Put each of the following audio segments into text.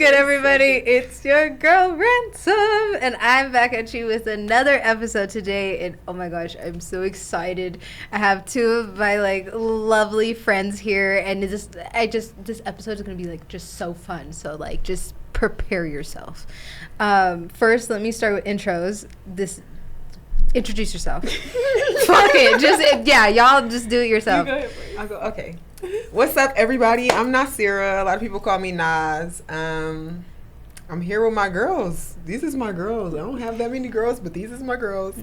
good, everybody? It's your girl, Ransom, and I'm back at you with another episode today, and oh my gosh, I'm so excited. I have two of my, lovely friends here, and this episode is going to be, just so fun, so, just prepare yourself. First, let me start with intros. Introduce yourself. Fuck it. Y'all just do it yourself. You go ahead, please. I'll go, okay. What's up, everybody? I'm Nasira. A lot of people call me Nas. I'm here with my girls. These is my girls. I don't have that many girls, but these is my girls.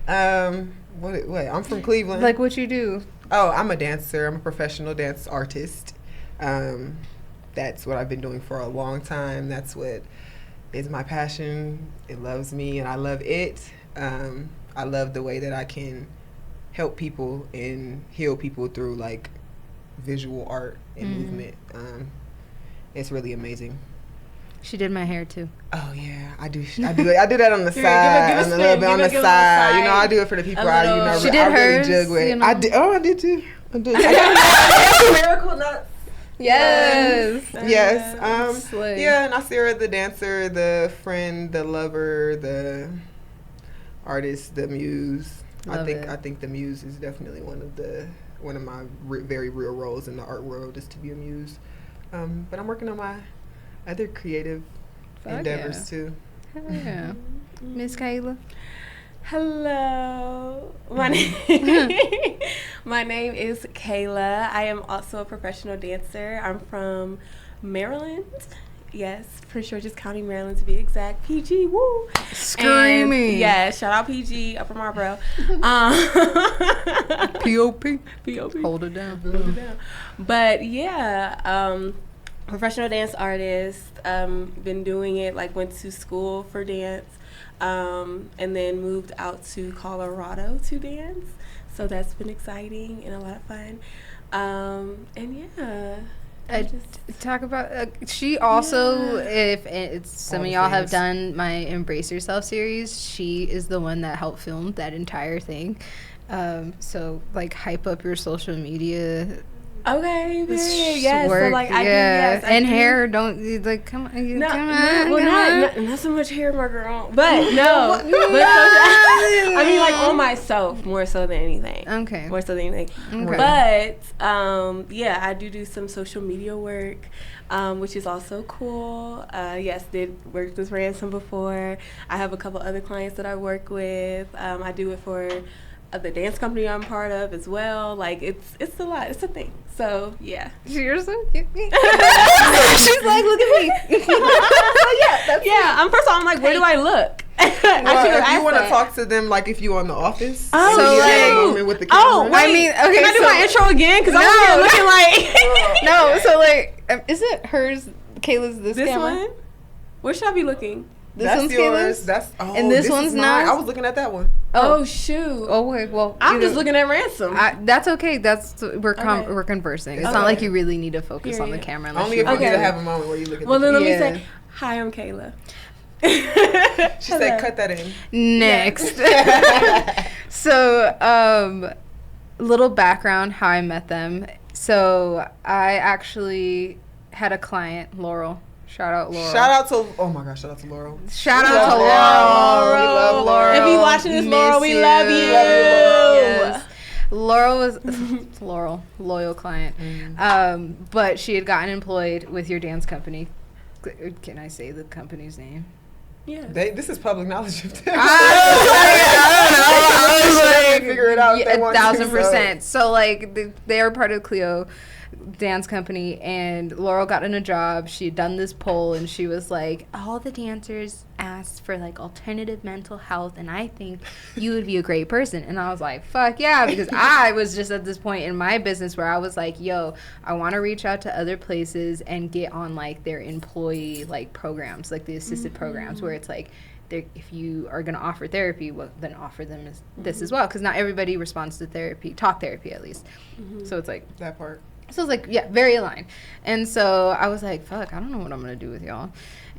What? I'm from Cleveland. What you do? Oh, I'm a dancer. I'm a professional dance artist. That's what I've been doing for a long time. That's what is my passion. It loves me, and I love it. I love the way that I can help people and heal people through, visual art and movement. It's really amazing. She did my hair too. Oh yeah, I do that on the side, a little bit on the side. You know, I do it for the people She did hers. Really jug with. You know. I did. Oh, I did too. I did. I got miracle nuts. Yes. Yes. Yeah, Nasira, the dancer, the friend, the lover, the artist, the muse. I think the muse is definitely one of my very real roles in the art world is to be a muse. But I'm working on my other creative endeavors too. Hell yeah. Miss Kayla. Hello. My name is Kayla. I am also a professional dancer. I'm from Maryland. Yes, Prince George's County, Maryland to be exact. PG, woo! Screaming. And, yeah, shout out PG, Upper Marlboro. P.O.P. P.O.P. Hold it down. But yeah, professional dance artist. Been doing it, went to school for dance, and then moved out to Colorado to dance. So that's been exciting and a lot of fun. And yeah. Talk about she also if some of y'all have done my Embrace Yourself series, she is the one that helped film that entire thing, so hype up your social media. Okay, yes. Work, so I do, yes, and hair. Don't come on. Not so much hair, my girl. But no, I mean on myself more so than anything. Okay. More so than anything. Okay. But yeah, I do some social media work, which is also cool. Yes, did work with Ransom before. I have a couple other clients that I work with. I do it for the dance company I'm part of as well. It's a lot. It's a thing. So yeah. You're so cute. She's look at me. I'm first of all, I'm where do I look? Well, if you want to talk to them, if you on The Office. Oh, so you moment with the camera. Oh, wait. I mean, okay. Can I do my intro again? Because I'm looking No. So is it hers? Kayla's this camera? one? Where should I be looking? This one's yours. Kayla's? And this one's not? I was looking at that one. Oh shoot. Oh wait, well I'm just looking at Ransom. That's okay. We're conversing. It's not like you really need to focus on the camera. Only if you need to have a moment where you look at then let me say, hi, I'm Kayla. She said cut that in. Next. So, little background how I met them. So I actually had a client, Laurel. Shout out Laurel. Shout out to Laurel. Shout out to Laurel. We love Laurel. If you watching this, Laurel, we love you. Yes. Laurel was loyal client. But she had gotten employed with your dance company. Can I say the company's name? Yeah. This is public knowledge of them. I was like, figure it out. 1,000%. So they are part of Clio dance company, and Laurel got in a job. She had done this poll, and she was like, all the dancers asked for alternative mental health, and I think you would be a great person. And I was like, fuck yeah, because I was just at this point in my business where I was like, yo, I want to reach out to other places and get on their employee programs, the assisted programs, where it's if you are going to offer therapy, well, then offer them this as well, because not everybody responds to therapy, talk therapy at least. So it's that part. So I was very aligned. And so I was like, fuck, I don't know what I'm going to do with y'all.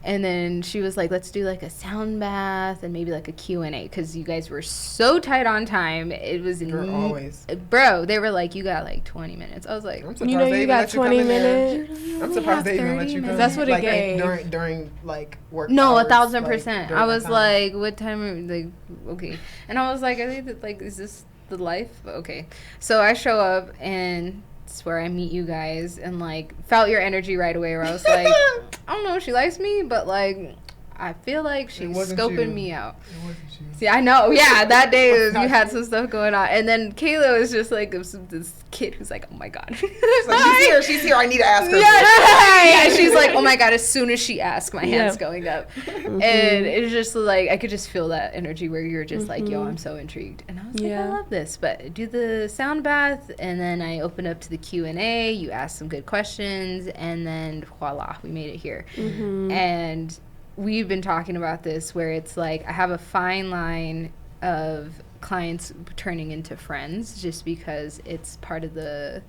And then she was like, let's do like a sound bath and maybe like a Q&A, because you guys were so tight on time. It was always. Bro, they were like, you got like 20 minutes. I was like, I'm surprised they you even got let you come 20 in there. minutes. I'm surprised they even let you come in. That's what it like, gave. During like work no, hours, 1,000%. like, I was time. like, what time? Like, okay. And I was like, are they like, is this the life? Okay. So I show up, and it's where I meet you guys, and like felt your energy right away, where I was like, I don't know if she likes me, but like I feel like she's scoping me out. It wasn't you. See, I know. Yeah, that day It's you not had you. some stuff going on, and then Kayla was just like this kid who's like, oh my god. She's like, she's here. I need to ask her. Yeah, she's like, oh my god. As soon as she asks, my hand's Yeah. going up, and it's just like I could just feel that energy where you're just like, yo, I'm so intrigued, and I was like, I love this. But do the sound bath, and then I open up to the Q&A. You ask some good questions, and then voila, we made it here, and we've been talking about this where it's like I have a fine line of clients turning into friends just because it's part of the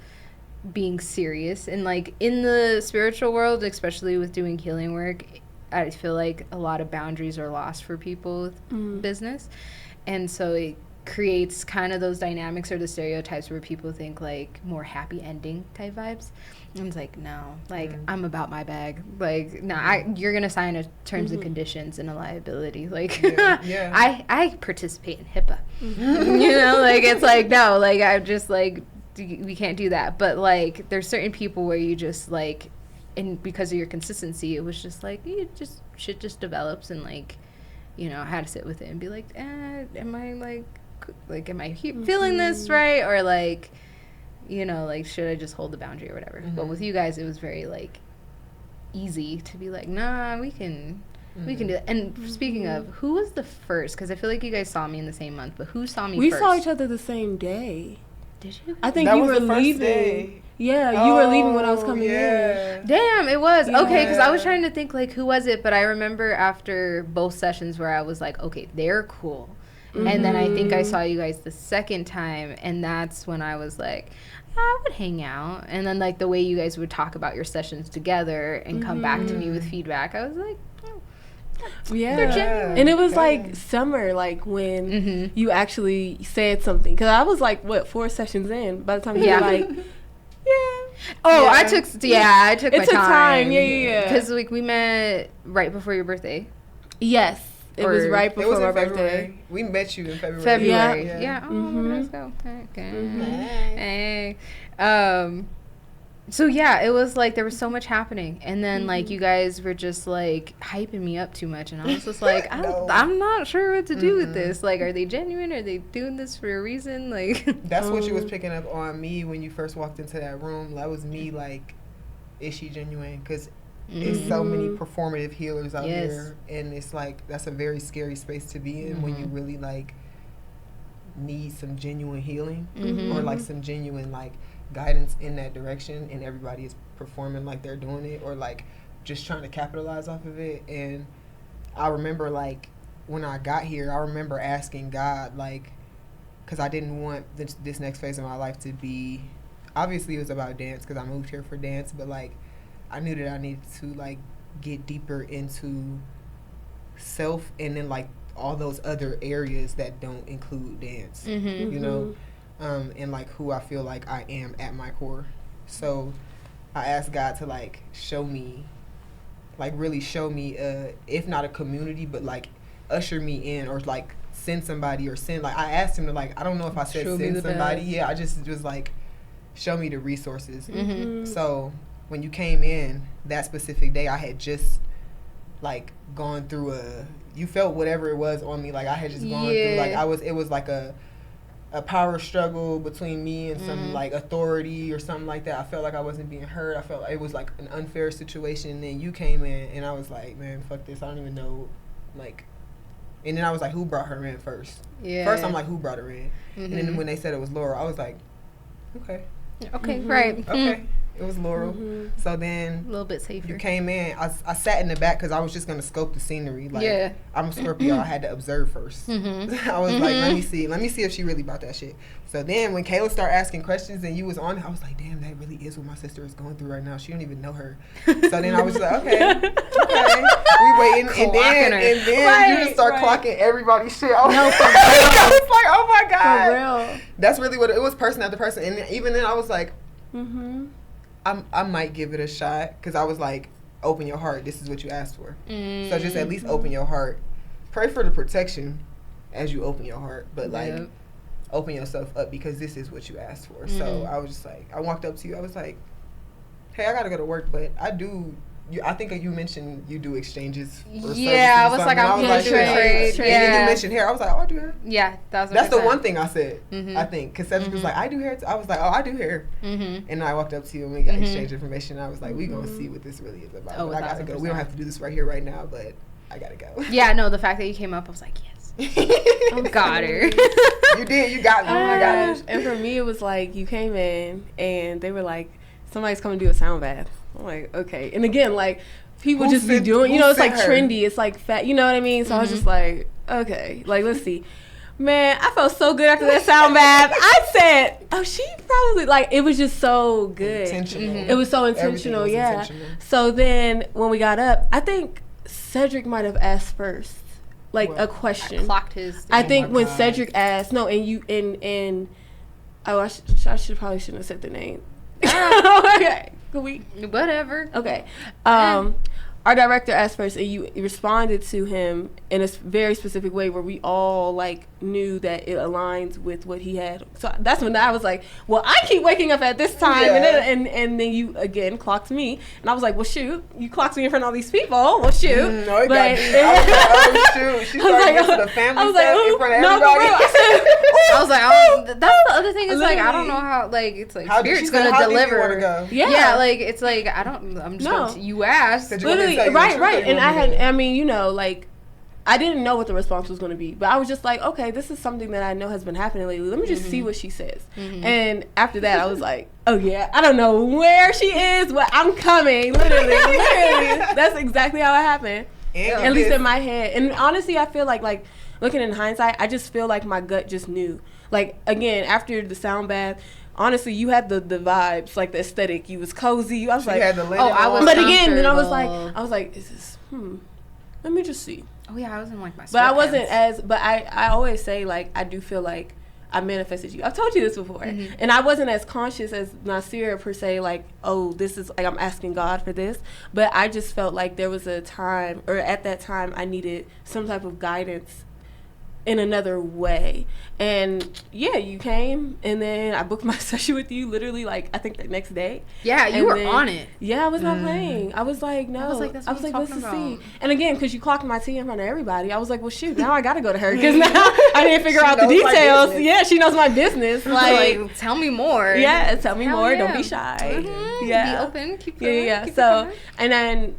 being serious. And like in the spiritual world, especially with doing healing work, I feel like a lot of boundaries are lost for people with business. And so it creates kind of those dynamics or the stereotypes where people think like more happy ending type vibes. And it's like, no, like I'm about my bag. Like, no, you're gonna sign a terms and conditions and a liability. Like, I participate in HIPAA. You know, like it's like no, like I'm just like we can't do that. But like there's certain people where you just like, and because of your consistency, it was just like shit just develops, and like, you know, I had to sit with it and be like, am I am I feeling this right, or like, you know, like, should I just hold the boundary or whatever? But with you guys, it was very, like, easy to be like, nah, we can do that. And speaking of, who was the first? Because I feel like you guys saw me in the same month, but who saw me We first? saw each other the same day. Did you? I think That you was were the first leaving. day. Yeah, you were leaving when I was coming in. Damn, it was. Yeah. Okay, because I was trying to think, like, who was it? But I remember after both sessions where I was like, okay, they're cool. And then I think I saw you guys the second time, and that's when I was like, I would hang out. And then, like, the way you guys would talk about your sessions together and come back to me with feedback, I was like, Yeah. genuine. And it was like summer, like when you actually said something. Because I was like, 4 sessions in by the time you were like, I took my time. It took time. Yeah. Because, like, we met right before your birthday. Yes. It was right It before was my in birthday. February. We met you in February. February. Yeah. Yeah. Oh, let's go. Okay. Hey. So yeah, it was like there was so much happening, and then like you guys were just like hyping me up too much, and I was just like, No. I'm not sure what to do with this. Like, are they genuine? Are they doing this for a reason? Like, That's what you was picking up on me when you first walked into that room. That was me like, is she genuine? Because there's so many performative healers out here, and it's like that's a very scary space to be in when you really like need some genuine healing or like some genuine like guidance in that direction, and everybody is performing like they're doing it or like just trying to capitalize off of it. And I remember like when I got here, I remember asking God, like, because I didn't want this next phase of my life to be, obviously it was about dance because I moved here for dance, but like I knew that I needed to like get deeper into self, and then like all those other areas that don't include dance, you know, and like who I feel like I am at my core. So I asked God to like show me, like really show me, if not a community, but like usher me in, or like send somebody, or send, like I asked him to like, I don't know if I said send somebody. Yeah, I just was like, show me the resources. So when you came in that specific day, I had just like gone through you felt whatever it was on me, like I had just gone through, like it was like a power struggle between me and some like authority or something like that. I felt like I wasn't being heard. I felt like it was like an unfair situation, and then you came in and I was like, man, fuck this, I don't even know, like, and then I was like, who brought her in first? First I'm like, who brought her in? And then when they said it was Laura, I was like, okay, right. okay. It was Laurel. Mm-hmm. So then A little bit safer. you came in. I sat in the back because I was just gonna scope the scenery. Like, Yeah. I'm a Scorpio. I had to observe first. Mm-hmm. I was like, let me see if she really about that shit. So then when Kayla started asking questions and you was on, I was like, damn, that really is what my sister is going through right now. She don't even know her. So then I was like, okay, we waiting, and then you just start clocking everybody's shit. I was like, oh my god, For real. that's really what it was. Person after person, and even then I was like, Mm-hmm. I might give it a shot because I was like, open your heart. This is what you asked for. So just at least open your heart. Pray for the protection as you open your heart, but like open yourself up because this is what you asked for. So I was just like, I walked up to you. I was like, hey, I gotta go to work, but I do. I think you mentioned you do exchanges. For Yeah, I was like, I'm going to trade. And then you mentioned hair. I was like, oh, I do hair. Yeah, that's the one thing I said. I think because Cedric was like, I do hair. I was like, oh, I do hair. And I walked up to you and we got exchanged information. I was like, we gonna see what this really is about. Oh, but I gotta go. We don't have to do this right here, right now, but I gotta go. Yeah, no, the fact that you came up, I was like, yes. Oh, got her. You did. You got me. Oh my gosh. And for me, it was like you came in and they were like, somebody's coming to do a sound bath. I'm like, okay. And again, like, people just be doing, you know, it's like trendy. It's like fat, you know what I mean? So I was just like, okay, like, let's see. Man, I felt so good after that sound bath. I said, oh, she probably, like, it was just so good. Intentional. It was so intentional, was yeah. intentional. So then when we got up, I think Cedric might have asked first, like, a question. I clocked his. I think when God. Cedric asked, no, and you, and I should probably shouldn't have said the name. Okay. Whatever. Okay. Our director asked first, and you responded to him in a very specific way where we all like knew that it aligns with what he had. So that's when I was like, well, I keep waking up at this time, and then you again clocked me, and I was like, well, shoot, you clocked me in front of all these people. Well, shoot. No, it got me. I was like, oh shoot, she started getting to the family stuff in front of everybody. I was like, that's the other thing. Is like, I don't know how. Like, it's like Spirit's gonna deliver. How did you want to go? Yeah, like it's like I don't. I'm just. Gonna, you asked. Literally, right. And I mean, you know, like, I didn't know what the response was going to be, but I was just like, okay, this is something that I know has been happening lately. Let me just see what she says. And after that, I was like, oh yeah, I don't know where she is, but I'm coming. Literally. That's exactly how it happened. At least in my head. And honestly, I feel like looking in hindsight, I just feel like my gut just knew. Like, again, after the sound bath, honestly, you had the vibes, like the aesthetic. You was cozy. I was like, I was. But again, then I was like, is this? Let me just see. Oh yeah, I was in like my. But I wasn't as. But I always say, like, I do feel like I manifested you. I've told you this before, and I wasn't as conscious as Nasira per se. Like, oh, this is like I'm asking God for this. But I just felt like there was a time, or at that time, I needed some type of guidance in another way. And yeah, you came, and then I booked my session with you literally like I think the next day. Yeah, you were on it. Yeah, I was not playing. I was like, no. I was like, let's see. And again, because you clocked my tea in front of everybody, I was like, well, shoot, now I gotta go to her because now I didn't figure out the details. Yeah, she knows my business. Like, tell me more. Yeah, tell me more. Yeah. Don't be shy. Yeah, be open. Keep going. Yeah. So, and then,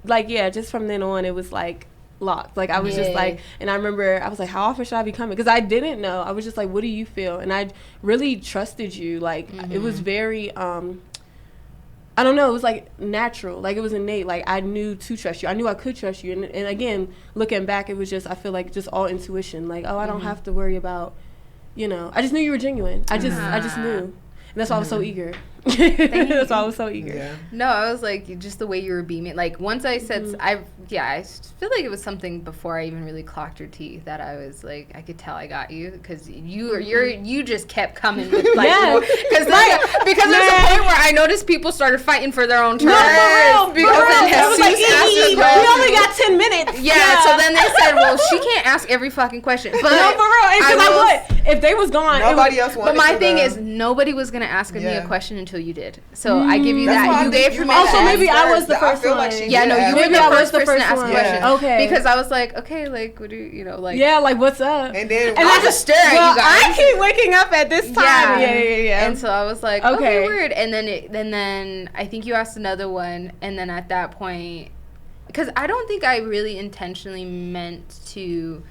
like, yeah, just from then on, it was like locked. Like, I was just like, and I remember I was like, how often should I be coming? Because I didn't know. I was just like, what do you feel? And I really trusted you. Like, it was very I don't know, it was like natural, like it was innate. Like, I knew to trust you, I knew I could trust you. And again, looking back, it was just, I feel like just all intuition. Like, oh, I don't have to worry about, you know, I just knew you were genuine. I just knew, and that's why I was so eager. That's why I was so eager. Yeah. No, I was like, just the way you were beaming. Like, once I said, I feel like it was something before I even really clocked your teeth that I was like, I could tell I got you because you just kept coming with like, because there's a point where I noticed people started fighting for their own turn. Because then Jesus we only got 10 minutes. Yeah, so then they said, well, she can't ask every fucking question. But no, for real, because I would. If they was gone, nobody else wanted. But my thing is, nobody was gonna ask me a question until you did. So I give you that. You gave permission. Also, maybe I was the first one. Yeah, no, you were the first person to ask questions. Okay. Because I was like, okay, like, what do you know, like. Yeah, like, what's up? And then I just stare at you guys. I keep waking up at this time. Yeah. And so I was like, okay, weird. And then I think you asked another one, and then at that point, because I don't think I really intentionally meant to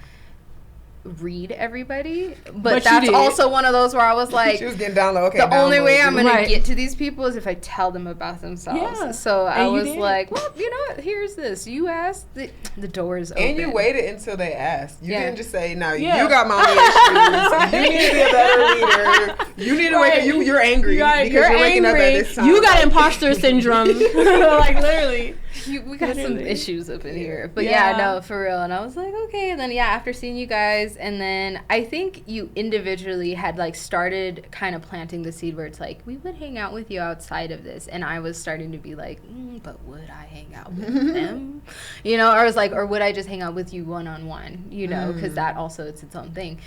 read everybody, But but you that's did. also one of those where I was like, She was getting down low. Okay, the only way I'm gonna Right. get to these people is if I tell them about themselves. Yeah. So I And you was did. like, well, you know what? Here's this. You asked, the door is open. And you waited until they asked. You Yeah. didn't just say, "No, Yeah. you got mommy issues. You need to be a better leader. You need to wake up. You're angry because you're waking up at this time. You got imposter syndrome. Like, literally. We got some Literally. issues up in here. But Yeah. yeah, no, for real. And I was like, okay. And then, yeah, after seeing you guys, and then I think you individually had, like, started kind of planting the seed where it's like, we would hang out with you outside of this. And I was starting to be like, but would I hang out with them? You know, or I was like, or would I just hang out with you one-on-one? You know, because that also, it's its own thing.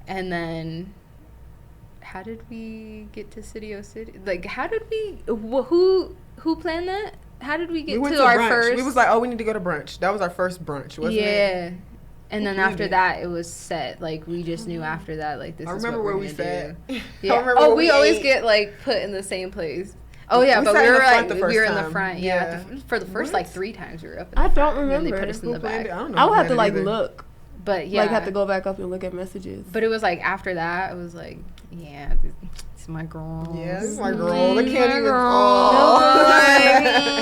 And then, how did we get to City O City? Like, how did we, who planned that? How did we get We went to our brunch. first? We was like, oh, we need to go to brunch. That was our first brunch, wasn't it? Yeah. And then We after did. that, it was set. Like, we just knew after that, like, this I is remember what where we're we gonna sat. do. I Yeah. remember Oh, where we we always ate. get, like, put in the same place. Oh, yeah, We but sat we in were, the front like, the we first were in the time. front. Yeah. For the first, like, What? 3 times we were up in the I front. don't And then remember. they put us in Who the planned back. it? I don't know. I would who have to, planned like, it either. look. But, yeah. Like, have to go back up and look at messages. But it was, like, after that, it was, like, yeah, it's my girl. Yeah, this is my girl. They can't even.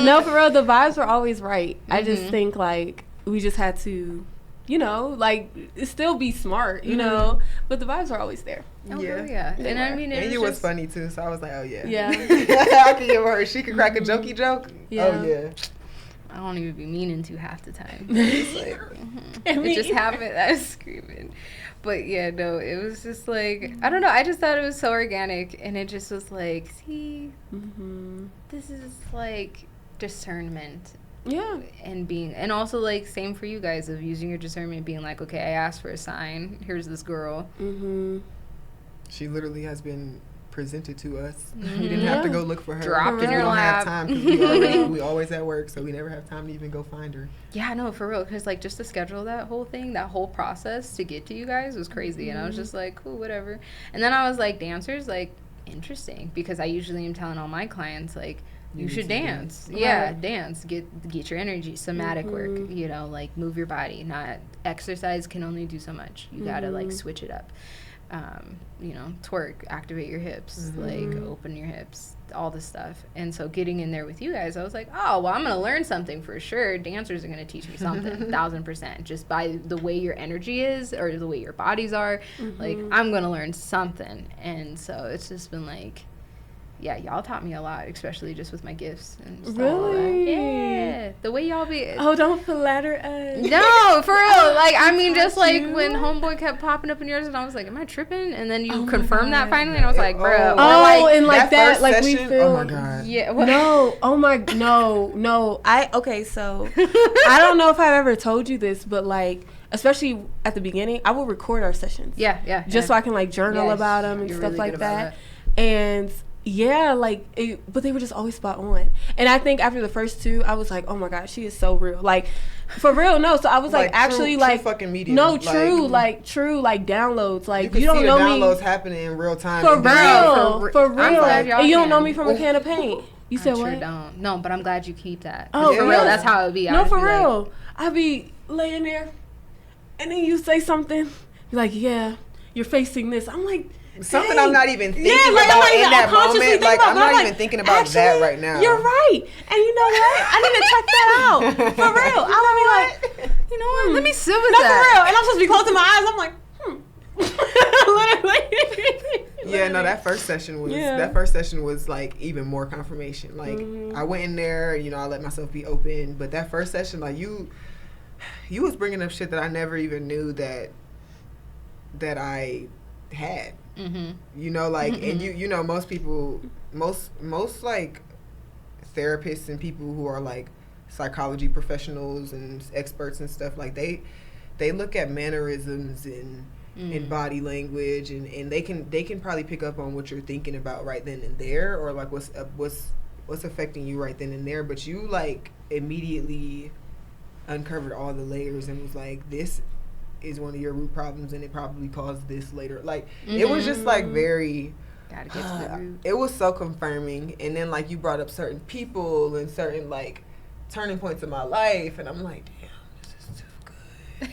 No, for real, the vibes were always right. I just Mhm. think, like, we just had to, you know, like, still be smart, you know, but the vibes were always there. Oh, Yeah. yeah. They And I were. mean, it And you was was just, funny too, so I was like, oh yeah. Yeah. I could give her. She could crack a jokey joke. Yeah. Oh yeah. I don't even be meaning to half the time. It's like, it just happened. I was screaming. But yeah, no, it was just like, I don't know. I just thought it was so organic. And it just was like, see, this is like discernment. Yeah. And also like, same for you guys of using your discernment, being like, okay, I asked for a sign. Here's this girl. She literally has been presented to us. Mhm. We didn't have to go look for her. Dropped in We your don't lap. have time because we always at work, so we never have time to even go find her. Yeah, no, for real. Because, like, just to schedule that whole thing, that whole process to get to you guys was crazy. And I was just like, cool, whatever. And then I was like, dancers, like, interesting. Because I usually am telling all my clients, like, you need should to dance. dance. Yeah, Right. dance. Get your energy. Somatic work, you know, like, move your body. Not exercise can only do so much. You got to, like, switch it up. You know, twerk, activate your hips, like open your hips, all this stuff. And so getting in there with you guys, I was like, oh, well, I'm going to learn something for sure. Dancers are going to teach me something, 1,000%. Just by the way your energy is or the way your bodies are, like, I'm going to learn something. And so it's just been like, yeah, y'all taught me a lot, especially just with my gifts and stuff. Really? Yeah. The way y'all be. Oh, don't flatter us. No, for real. Like, I mean, just Taught like you? when Homeboy kept popping up in yours, and I was like, am I tripping? And then you Oh my confirmed that God. finally, and I was like, bruh. Oh, or like, and like that, first like we session, feel. oh my god. yeah. What? No, oh my, no. Okay, so I don't know if I've ever told you this, but like, especially at the beginning, I will record our sessions. Yeah. Just so I can like journal Yes, about them and you're stuff really like good about that. And yeah, like, but they were just always spot on. And I think after the first 2, I was like, oh my god, she is so real. Like, for real, no. So I was like actually true like, fucking medium. no, Like, true, like downloads. Like, you you can don't see know the me. downloads happening in real time. For and then- real, for real. I'm glad y'all And you don't can. know me from a can of paint. You said I sure what? don't. No, but I'm glad you keep that. Oh, For yeah. real, that's how it would be. I No, would for be like, real. I be laying there, and then you say something. You're like, yeah, you're facing this. I'm like, Something dang. I'm not even thinking Yeah, like, I'm about not in even that unconsciously moment. thinking Like, about I'm it, but not I'm even like, thinking about that actually, right now. You're right. And you know what? I need to check that out. For real. I would be like, you know what? Let me sit with no, that. for real. And I'm supposed to be closing my eyes. I'm like, Literally. Yeah, no, that first session was like even more confirmation. Like I went in there, you know, I let myself be open, but that first session, like you was bringing up shit that I never even knew that I had. You know, like, and you know, most people, most like therapists and people who are like psychology professionals and experts and stuff, like they look at mannerisms and body language, and they can probably pick up on what you're thinking about right then and there, or like what's affecting you right then and there. But you like immediately uncovered all the layers and was like, this is one of your root problems, and it probably caused this later. Like it was just like very. Gotta get to the root. It was so confirming, and then like you brought up certain people and certain like turning points in my life, and I'm like, damn, this is too good.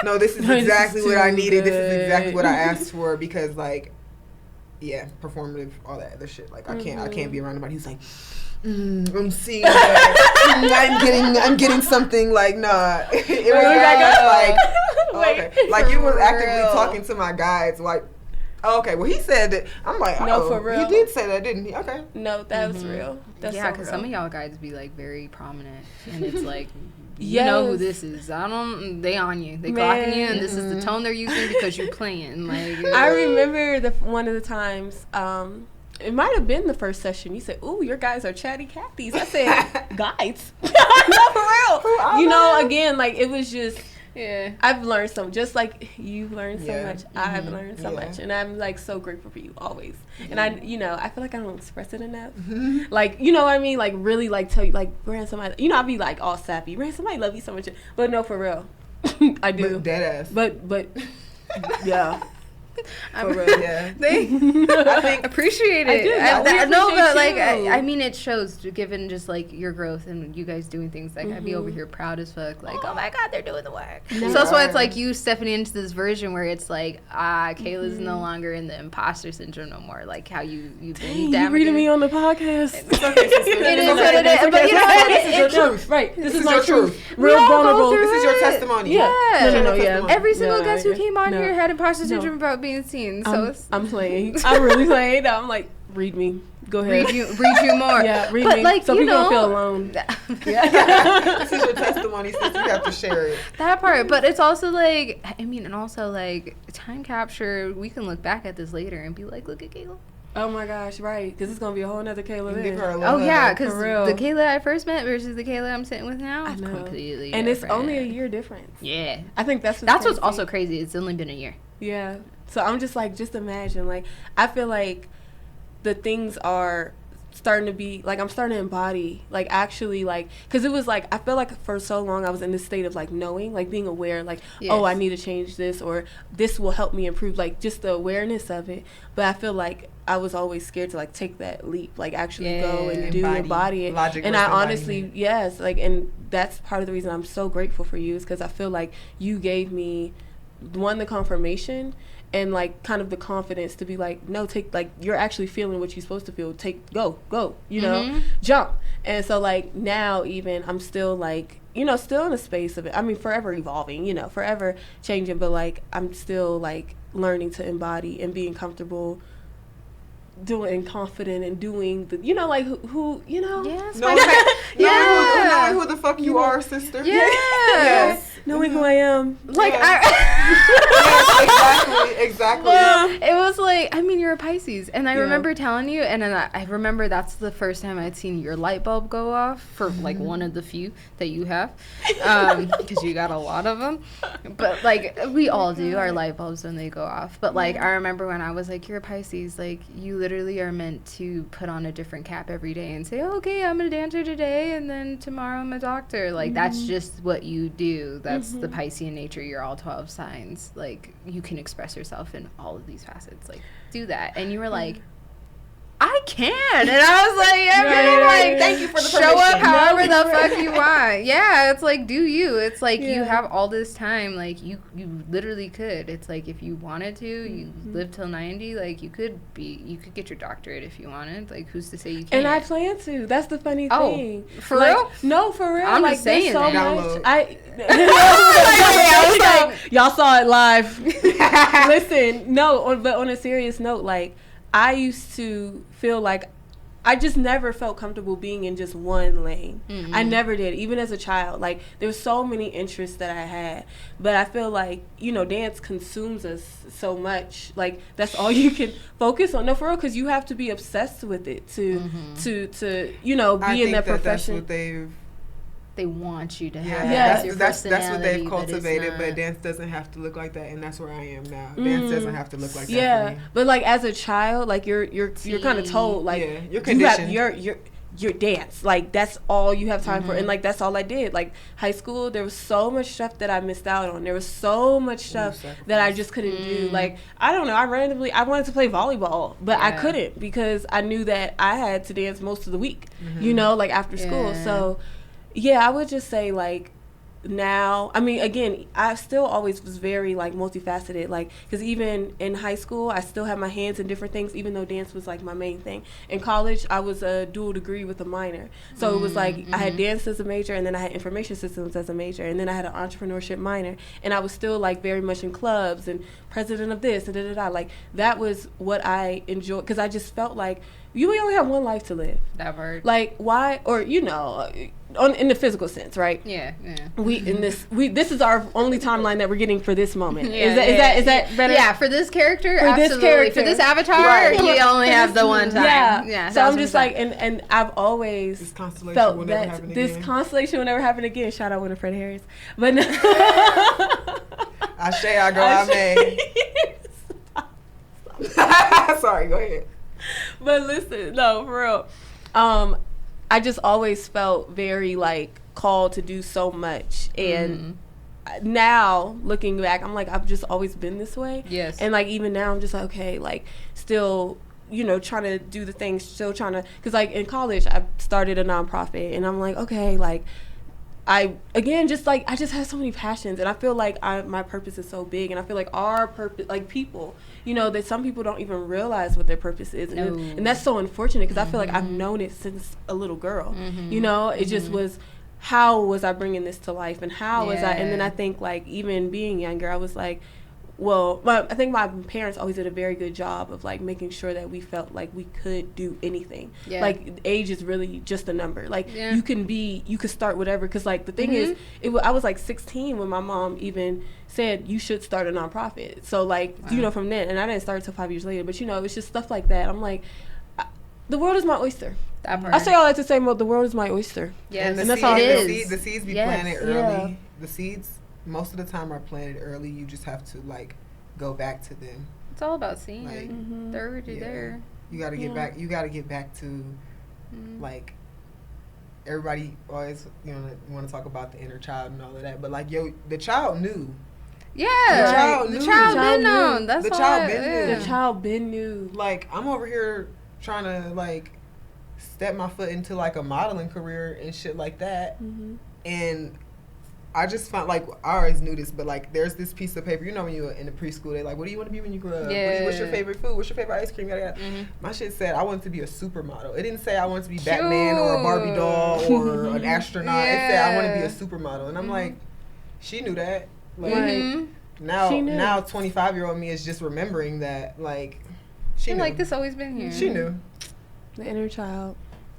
No, this is exactly what I needed. This is exactly what I asked for because, like, yeah, performative, all that other shit. Like, I can't be around nobody who's like, I'm seeing that. I'm getting something. Like, nah. It was like, okay. Like, you was actively talking to my guides, like. Oh, okay, well, he said that. I'm like, no, for real. He did say that, didn't he? Okay. No, that was real. That's yeah, because some of y'all guys be like very prominent, and it's like, you know who this is. They on you. They clocking you, and this is the tone they're using because you're playing. Like, I remember one of the times. It might have been the first session. You said, "Ooh, your guys are chatty Cathy's." I said, "Guides." No, for real. You know, again, like it was just. Yeah, I've learned just like you've learned so much. I've learned so much, and I'm like so grateful for you always. And I feel like I don't express it enough. Like, you know what I mean? Like really, like tell you, like Ransom, I'll be like all sappy. Ransom, I love you so much, but no, for real, I do. But dead ass. But yeah. For real. Yeah. I think appreciate it. I mean, it shows given just like your growth and you guys doing things. Like I'd be over here proud as fuck. Like, oh my God, they're doing the work. So that's why it's like you stepping into this version where it's like, Kayla's no longer in the imposter syndrome no more. Like how you've been. You reading me on the podcast. It is what it is. But you know what? This is your truth. Right. This is my truth. Real vulnerable. This is your testimony. Yeah. No. Every single guest who came on here had imposter syndrome about being seen. So I'm playing. I'm really playing. I'm like, read me. Go ahead. Read you more. Yeah, read me. Like, so people don't feel alone. This is your testimony, since you have to share it. That part. But it's also like, I mean, and also like time capture. We can look back at this later and be like, look at Kayla. Oh my gosh, right. Because it's going to be a whole nother Kayla there. Oh, yeah. Because the Kayla I first met versus the Kayla I'm sitting with now is completely and different. It's only a year difference. Yeah. I think that's what's also crazy. It's only been a year. Yeah. So I'm just like, just imagine. Like, I feel like the things are starting to be, like, I'm starting to embody, like, actually, like, because it was like, I feel like for so long I was in this state of, like, knowing, like, being aware, like, oh, I need to change this, or this will help me improve, like, just the awareness of it. But I feel like I was always scared to, like, take that leap, like, actually go and embody it. Logic and I honestly, like, and that's part of the reason I'm so grateful for you is because I feel like you gave me, one, the confirmation, and like kind of the confidence to be like, no, take, like, you're actually feeling what you're supposed to feel, go, you know, jump. And so like now even I'm still like, you know, still in a space of it, I mean, forever evolving, you know, forever changing, but like I'm still like learning to embody and being comfortable doing and confident and doing the, you know, like who you know, knowing who the fuck you are, sister. Yes. Knowing who I am, like exactly. It was like, I mean, you're a Pisces, and I remember telling you, and then I remember that's the first time I'd seen your light bulb go off for like one of the few that you have, because you got a lot of them. But like we all do our light bulbs when they go off. But like I remember when I was like, you're a Pisces, like you literally are meant to put on a different cap every day and say, oh, okay, I'm a dancer today, and then tomorrow I'm a doctor. Like that's just what you do. That's the Piscean nature. You're all 12 signs. Like you can express yourself in all of these facets. Like do that. And you were like, I can. And I was like, thank you for the permission. Show up however the fuck you want. Yeah, it's like, do you. It's like you have all this time. Like you literally could. It's like if you wanted to, you live till 90, like you could get your doctorate if you wanted. Like who's to say you can't? And I plan to. That's the funny thing. For like, real? No, for real. I'm like, just saying so that. Much. Y'all saw it live. Listen, but on a serious note, like I used to feel like I just never felt comfortable being in just one lane. I never did, even as a child. Like there were so many interests that I had, but I feel like, you know, dance consumes us so much. Like that's all you can focus on. No, for real, because you have to be obsessed with it to you know, be in that profession. That's what they want you to have. That's what they've cultivated, but dance doesn't have to look like that, and that's where I am now. Dance doesn't have to look like that. Yeah, but like as a child, like you're kind of told, like you're conditioned. You have your dance, like that's all you have time for, and like that's all I did. Like high school, there was so much stuff that I missed out on. There was so much stuff that I just couldn't do. Like I don't know, I wanted to play volleyball, but I couldn't because I knew that I had to dance most of the week. You know, like after school. So. Yeah, I would just say, like, now, I mean, again, I still always was very like multifaceted, like, because even in high school I still had my hands in different things, even though dance was like my main thing. In college I was a dual degree with a minor, so it was like I had dance as a major, and then I had information systems as a major, and then I had an entrepreneurship minor, and I was still like very much in clubs and president of this and da-da-da. Like, that was what I enjoyed, because I just felt like you only have one life to live. That word. Like, why? Or, you know, in the physical sense, right? Yeah. This is our only timeline that we're getting for this moment. Yeah, is that better? Yeah, for this character, For absolutely. this character. For this avatar, Right. you only have the one time. Yeah. So I'm just like, and I've always This constellation felt will never that happen this again. constellation will never happen again. Shout out Winifred Harris. But no. Ashe, I go, Amen. Sorry, go ahead. But listen, no, for real. I just always felt very like called to do so much, and now looking back, I'm like, I've just always been this way. Yes. And like even now, I'm just like, okay, like still, you know, trying to do the things, still trying to, because like in college, I started a nonprofit, and I'm like, okay, like I just have so many passions, and I feel like my purpose is so big, and I feel like our purpose, like people, you know, that some people don't even realize what their purpose is, and that's so unfortunate, because I feel like I've known it since a little girl, you know, it just was, how was I bringing this to life, and how was I, and then I think like even being younger, I was like, well, I think my parents always did a very good job of like making sure that we felt like we could do anything. Yeah. Like age is really just a number. Like you could start whatever. Because like the thing is, I was like 16 when my mom even said you should start a nonprofit. So like you know, from then, and I didn't start until 5 years later. But you know, it's just stuff like that. I'm like, the world is my oyster. I say all that to say, well, the world is my oyster. Yes, and that's all it is. The seeds be planted early. Yeah. The seeds most of the time are planted early. You just have to like go back to them. It's all about seeing. Like, they're already there. You gotta get back. You gotta get back to like, everybody always, you know, want to talk about the inner child and all of that, but like, the child knew. Yeah, the child been known. That's the all. The child been knew. Like, I'm over here trying to like step my foot into like a modeling career and shit like that, and I just found, like, I always knew this, but like, there's this piece of paper, you know, when you were in the preschool, they're like, what do you want to be when you grow up? Yeah. What's your favorite food? What's your favorite ice cream? Yada, yada. My shit said I wanted to be a supermodel. It didn't say I wanted to be Batman or a Barbie doll or an astronaut. It said I want to be a supermodel. And I'm like, she knew that. Like, now 25-year-old me is just remembering that, like, she knew. Like, this always been here. She knew. The inner child.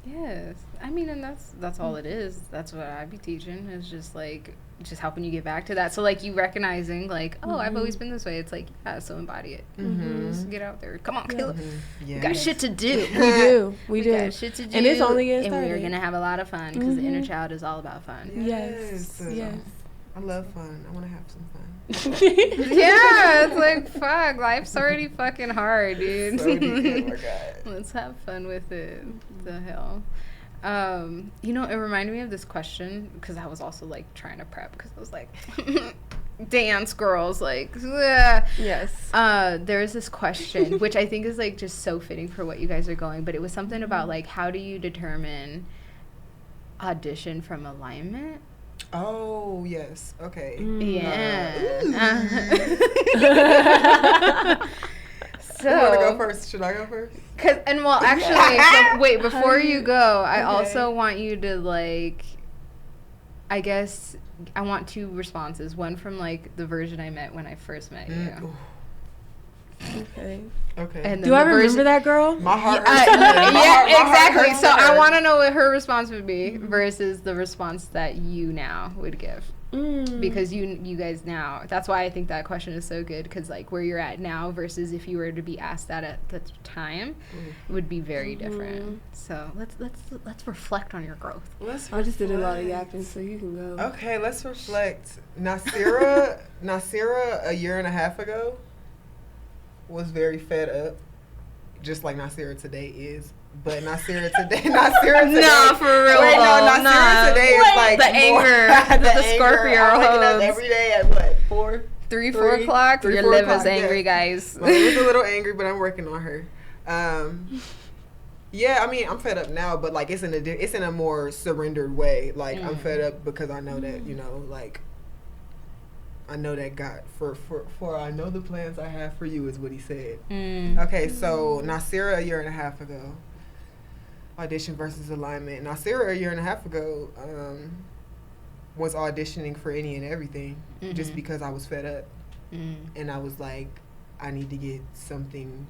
Yes. I mean, and that's all it is. That's what I be teaching, is just like, just helping you get back to that. So like, you recognizing like, oh, I've always been this way. It's like, yeah, so embody it. Just get out there. Come on, Kayla. We got shit to do. We do. Got shit to do. And it's only getting started. And we're gonna have a lot of fun, because the inner child is all about fun. Yes. I love fun. I want to have some fun. Yeah, it's like, fuck, life's already fucking hard, dude. So deep, oh my God. Let's have fun with it. The hell. You know, it reminded me of this question, because I was also like trying to prep, because I was like, dance girls, like, ugh. Yes. There's this question, which I think is like just so fitting for what you guys are going, but it was something about like, how do you determine audition from alignment? Oh, yes. Okay. Yeah. So, who want to go first? Should I go first? Actually, wait, before you go, I also want you to, like, I guess, I want 2 responses. One from, like, the version I met when I first met you. Okay. And do I remember that girl? My heart hurts. Exactly. So I want to know what her response would be versus the response that you now would give. Because you guys now, that's why I think that question is so good, because like where you're at now versus if you were to be asked that at the time would be very different. So let's reflect on your growth. I just did a lot of yapping, so you can go. Okay, let's reflect. Nasira a year and a half ago was very fed up, just like Nasira today is. But Nasira today. No, for real. Wait, no, Nasira today is like the anger, the Scorpio. I'm waking up every day at what, 4 o'clock. Your liver's angry, guys. My liver's a little angry, but I'm working on her. Yeah, I mean, I'm fed up now, but like it's in a more surrendered way. Like I'm fed up because I know that, you know, like I know that God for I know the plans I have for you is what he said. Okay, so Nasira a year and a half ago, audition versus alignment. Nasira a year and a half ago was auditioning for any and everything just because I was fed up, and I was like, I need to get something.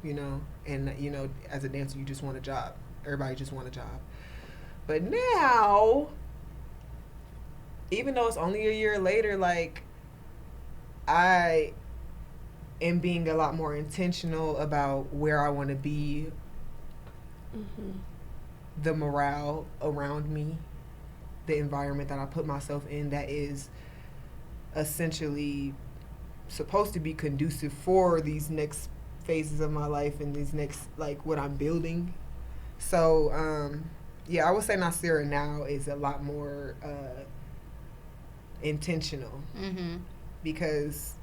You know, and you know, as a dancer, you just want a job. Everybody just want a job. But now, even though it's only a year later, like, I am being a lot more intentional about where I want to be, the morale around me, the environment that I put myself in that is essentially supposed to be conducive for these next phases of my life and these next, like, what I'm building. So yeah, I would say Nasira now is a lot more intentional, because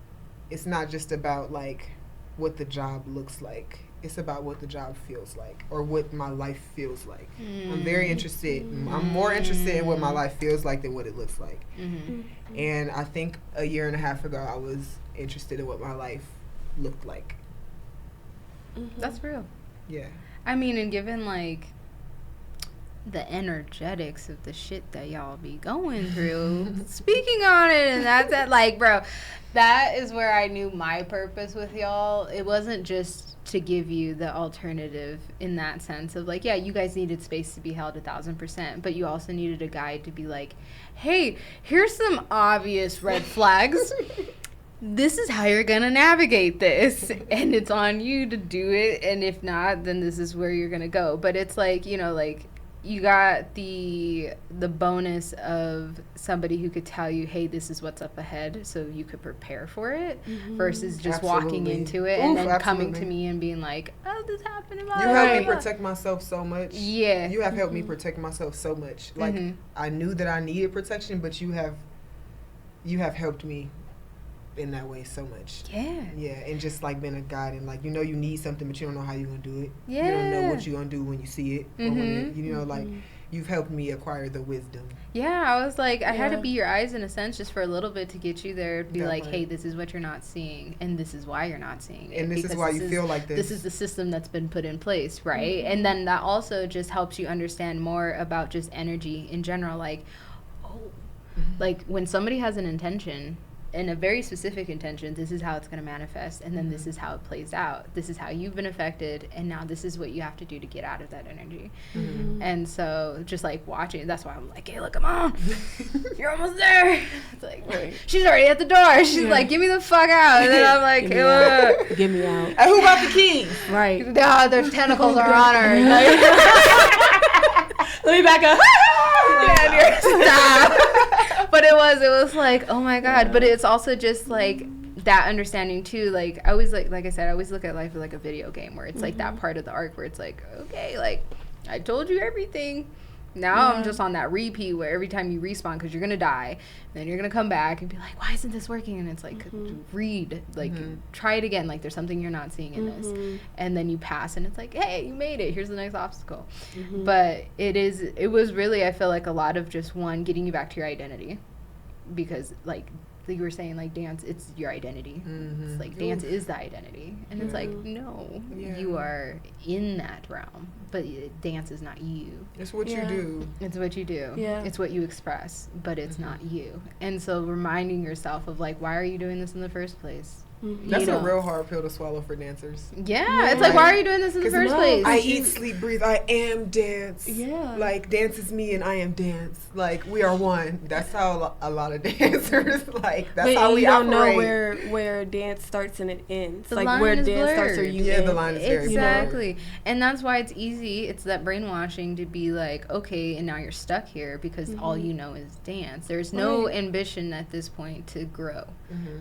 it's not just about like what the job looks like, it's about what the job feels like, or what my life feels like. I'm very interested, I'm more interested in what my life feels like than what it looks like. And I think a year and a half ago I was interested in what my life looked like. That's real. Yeah. I mean, and given like the energetics of the shit that y'all be going through, speaking on it, and that's that, like, bro, that is where I knew my purpose with y'all. It wasn't just to give you the alternative in that sense of like, yeah, you guys needed space to be held 1,000%, but you also needed a guide to be like, hey, here's some obvious red flags. This is how you're gonna navigate this, and it's on you to do it, and if not, then this is where you're gonna go. But it's like, you know, like, you got the bonus of somebody who could tell you, hey, this is what's up ahead, so you could prepare for it, versus just walking into it and then coming to me and being like, oh, this happened in my life. You helped me protect myself so much. Yeah. You have helped me protect myself so much. Like, I knew that I needed protection, but you have helped me in that way so much. Yeah, and just like being a guide, and like, you know, you need something but you don't know how you're gonna do it. You don't know what you're gonna do when you see it, or when it, you know, like, you've helped me acquire the wisdom. I was like, I had to be your eyes in a sense just for a little bit to get you there, to be like, hey, this is what you're not seeing, and this is why you're not seeing it, and this is why you feel like this is the system that's been put in place, right? And then that also just helps you understand more about just energy in general, like, like when somebody has an intention, and a very specific intention, this is how it's going to manifest, and then this is how it plays out. This is how you've been affected, and now this is what you have to do to get out of that energy. And so just like watching, that's why I'm like, hey, look, come on, you're almost there. It's like, she's already at the door. She's like, get me the fuck out. And then I'm like, get me out. And who got the keys? Right. No, their tentacles are on her. Let me back up. Stop. But it was like, oh my God. But it's also just like that understanding too. Like, I always like I said, I always look at life like a video game where it's like that part of the arc where it's like, okay, like, I told you everything. Now I'm just on that repeat where every time you respawn, because you're going to die, then you're going to come back and be like, why isn't this working? And it's like, read, like, try it again. Like, there's something you're not seeing in this. And then you pass, and it's like, hey, you made it. Here's the next obstacle. But it was really, I feel like, a lot of just, one, getting you back to your identity. Because, like you were saying, like, dance, it's your identity. It's like, dance is the identity. And it's like, no, you are in that realm. But dance is not you. It's what you do. It's what you do. It's what you express, but it's not you. And so reminding yourself of, like, why are you doing this in the first place? That's a real hard pill to swallow for dancers. It's like, why are you doing this in the first place? I eat, sleep, breathe. I am dance. Like, dance is me and I am dance. Like, we are one. That's how a lot of dancers, like, that's how we operate. You don't know where dance starts and it ends. The like, line where is dance blurred. starts or you end. the line is very blurred. Exactly. And that's why it's easy. It's that brainwashing to be like, okay, and now you're stuck here because all you know is dance. There's no ambition at this point to grow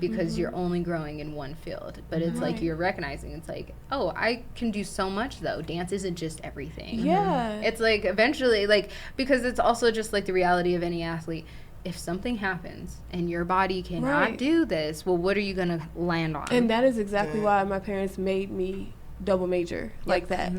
because you're only growing in one field. But it's like you're recognizing, it's like, oh, I can do so much though. Dance isn't just everything. It's like eventually, like, because it's also just like the reality of any athlete. If something happens and your body cannot do this, well, what are you going to land on? And that is exactly why my parents made me double major like that,